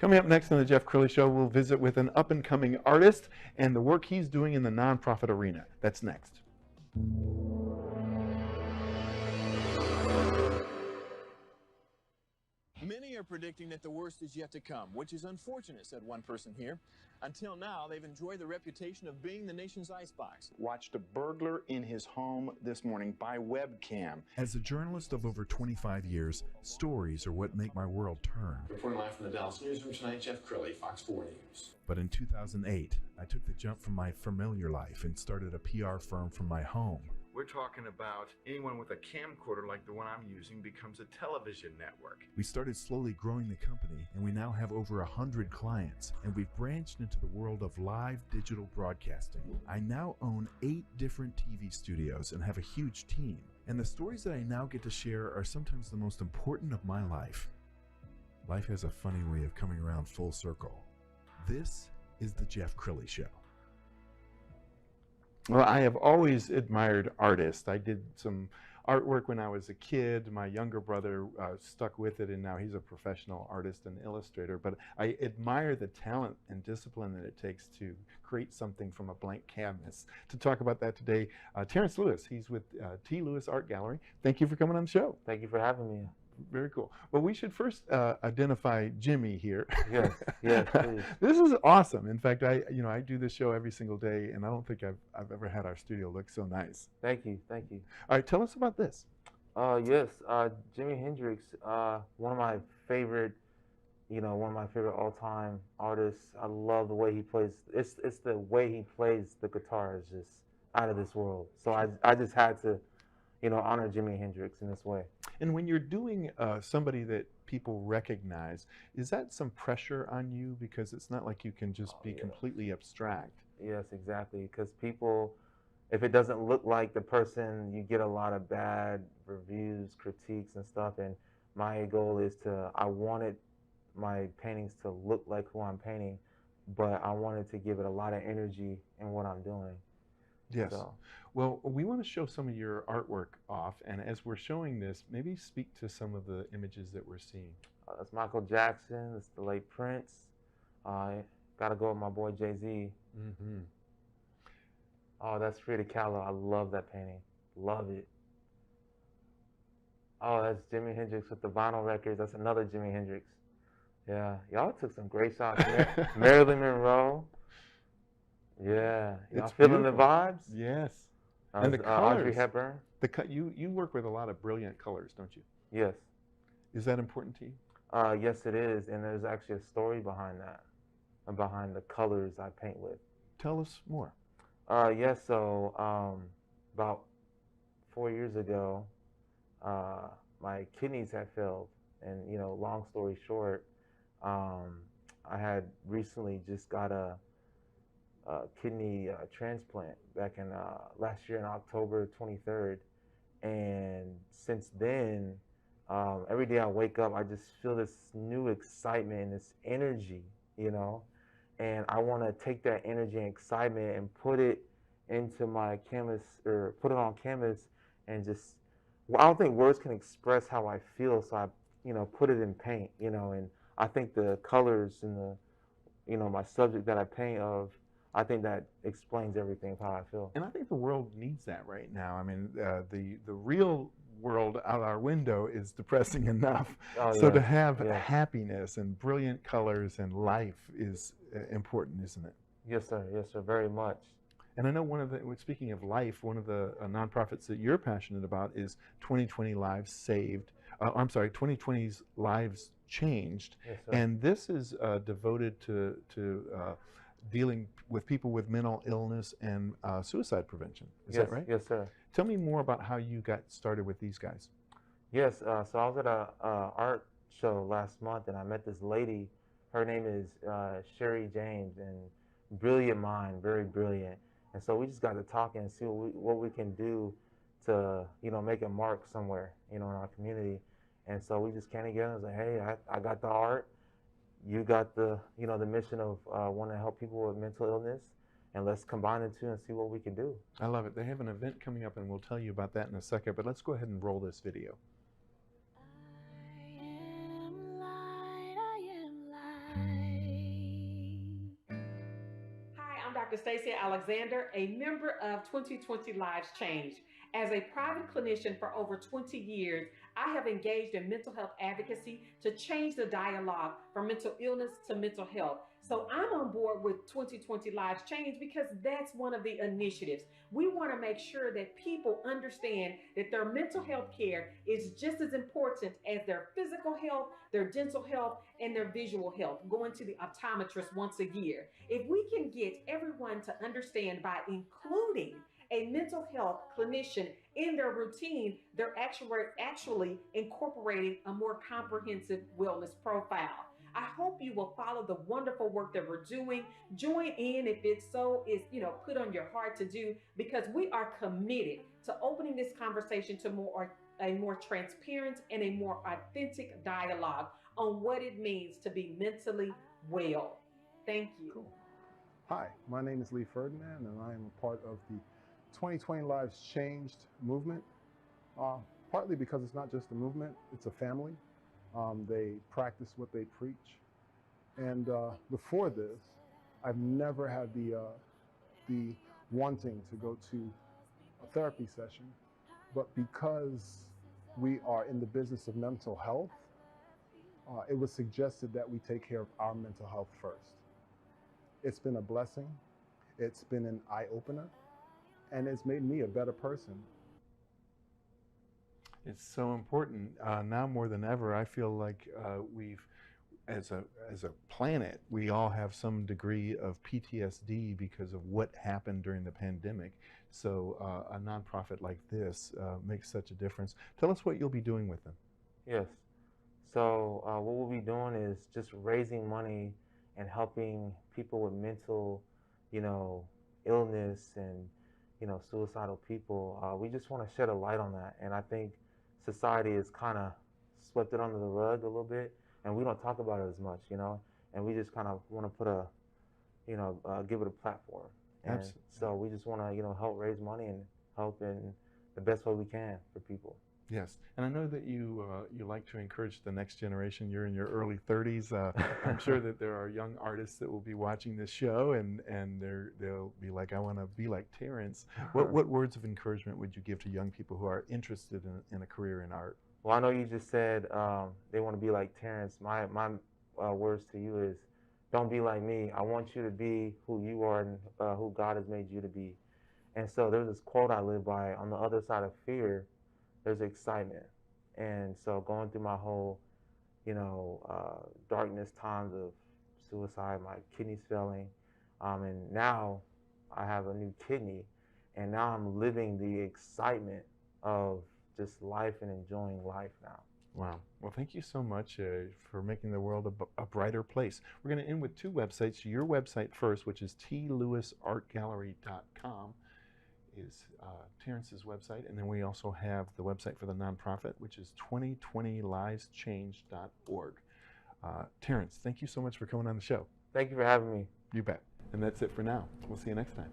Coming up next on the Jeff Crilley Show, we'll visit with an up-and-coming artist and the work he's doing in the nonprofit arena. That's next. Many are predicting that the worst is yet to come, which is unfortunate, said one person here. Until now, they've enjoyed the reputation of being the nation's icebox. Watched a burglar in his home this morning by webcam. As a journalist of over 25 years, stories are what make my world turn. Reporting live from the Dallas newsroom tonight, Jeff Crilley, Fox 4 News. But in 2008, I took the jump from my familiar life and started a PR firm from my home. We're talking about anyone with a camcorder like the one I'm using becomes a television network. We started slowly growing the company, and we now have over 100 clients, and we've branched into the world of live digital broadcasting. I now own 8 different TV studios and have a huge team, and the stories that I now get to share are sometimes the most important of my life. Life has a funny way of coming around full circle. This is the Jeff Crilley Show. Well, I have always admired artists. I did some artwork when I was a kid. My younger brother stuck with it, and now he's a professional artist and illustrator. But I admire the talent and discipline that it takes to create something from a blank canvas. To talk about that today, Terrance Lewis. He's with T. Lewis Art Gallery. Thank you for coming on the show. Thank you for having me. Very cool. Well, we should first identify Jimmy here. Yes, yes, please. This is awesome. In fact, I do this show every single day, and I don't think I've ever had our studio look so nice. Thank you, thank you. All right, tell us about this. Yes, Jimi Hendrix, one of my favorite, all-time artists. I love the way he plays. It's the way he plays the guitar is just out of this world. So I just had to, honor Jimi Hendrix in this way. And when you're doing somebody that people recognize, is that some pressure on you? Because it's not like you can just be completely abstract. Yes, exactly. Because people, if it doesn't look like the person, you get a lot of bad reviews, critiques and stuff. And my goal is I wanted my paintings to look like who I'm painting, but I wanted to give it a lot of energy in what I'm doing. Yes. So. Well, we want to show some of your artwork off, and as we're showing this, maybe speak to some of the images that we're seeing. That's Michael Jackson. That's the late Prince. Got to go with my boy Jay-Z. Mm-hmm. Oh, that's Frida Kahlo. I love that painting. Love it. Oh, that's Jimi Hendrix with the vinyl records. That's another Jimi Hendrix. Yeah, y'all took some great shots. Marilyn Monroe. Yeah, y'all feeling the vibes? Yes. And the colors. Audrey Hepburn. You work with a lot of brilliant colors, don't you? Yes. Is that important to you? Yes, it is, and there's actually a story behind that, behind the colors I paint with. Tell us more. Yes, so about 4 years ago, my kidneys had failed, and long story short, I had recently just got a kidney transplant back in last year in October 23rd, and since then, every day I wake up, I just feel this new excitement and this energy, and I want to take that energy and excitement and put it into my canvas, or put it on canvas, and just, I don't think words can express how I feel, so I, put it in paint, and I think the colors and the, my subject that I paint of, I think that explains everything of how I feel. And I think the world needs that right now. I mean, the real world out our window is depressing enough. So to have happiness and brilliant colors and life is important, isn't it? Yes, sir. Yes, sir. Very much. And I know speaking of life, one of the nonprofits that you're passionate about is 2020 Lives Saved. 2020's Lives Changed. Yes, sir. And this is devoted to dealing with people with mental illness and suicide prevention. Is that right? Yes, sir. Tell me more about how you got started with these guys. Yes, so I was at a art show last month, and I met this lady. Her name is Sherry James, and brilliant mind, very brilliant. And so we just got to talking and see what we can do to, make a mark somewhere, in our community. And so we just came together and was like, hey, I got the art. You got the, the mission of wanting to help people with mental illness, and let's combine the two and see what we can do. I love it. They have an event coming up, and we'll tell you about that in a second, but let's go ahead and roll this video. I am light, I am light. Dr. Stacey Alexander, a member of 2020 Lives Changed. As a private clinician for over 20 years, I have engaged in mental health advocacy to change the dialogue from mental illness to mental health. So I'm on board with 2020 Lives Change because that's one of the initiatives. We want to make sure that people understand that their mental health care is just as important as their physical health, their dental health, and their visual health, going to the optometrist once a year. If we can get everyone to understand by including a mental health clinician in their routine, they're actually incorporating a more comprehensive wellness profile. I hope you will follow the wonderful work that we're doing. Join in if it's so is put on your heart to do, because we are committed to opening this conversation to a more transparent and a more authentic dialogue on what it means to be mentally well. Thank you. Cool. Hi, my name is Lee Ferdinand, and I am a part of the 2020 Lives Changed movement, partly because it's not just a movement, it's a family. They practice what they preach. And before this, I've never had the wanting to go to a therapy session, but because we are in the business of mental health, it was suggested that we take care of our mental health first. It's been a blessing, it's been an eye-opener, and it's made me a better person. It's so important now more than ever. I feel like as a planet, we all have some degree of PTSD because of what happened during the pandemic. So a nonprofit like this makes such a difference. Tell us what you'll be doing with them. Yes. So what we'll be doing is just raising money and helping people with mental, illness and, suicidal people. We just want to shed a light on that. And I think society has kind of swept it under the rug a little bit, and we don't talk about it as much, and we just kind of want to put give it a platform. And Absolutely. so we just want to, help raise money and help in the best way we can for people. Yes, and I know that you like to encourage the next generation. You're in your early 30s. I'm sure that there are young artists that will be watching this show, and they'll be like, I want to be like Terrance. What words of encouragement would you give to young people who are interested in a career in art? Well, I know you just said they want to be like Terrance. My words to you is, don't be like me. I want you to be who you are and who God has made you to be. And so there's this quote I live by: on the other side of fear, there's excitement. And so going through my whole, darkness times of suicide, my kidneys failing, and now I have a new kidney, and now I'm living the excitement of just life and enjoying life now. Wow. Well, thank you so much for making the world a brighter place. We're going to end with two websites. Your website first, which is tlewisartgallery.com. is Terrance's website, and then we also have the website for the nonprofit, which is 2020liveschanged.org. Terrance, thank you so much for coming on the show. Thank you for having me. You bet. And that's it for now. We'll see you next time.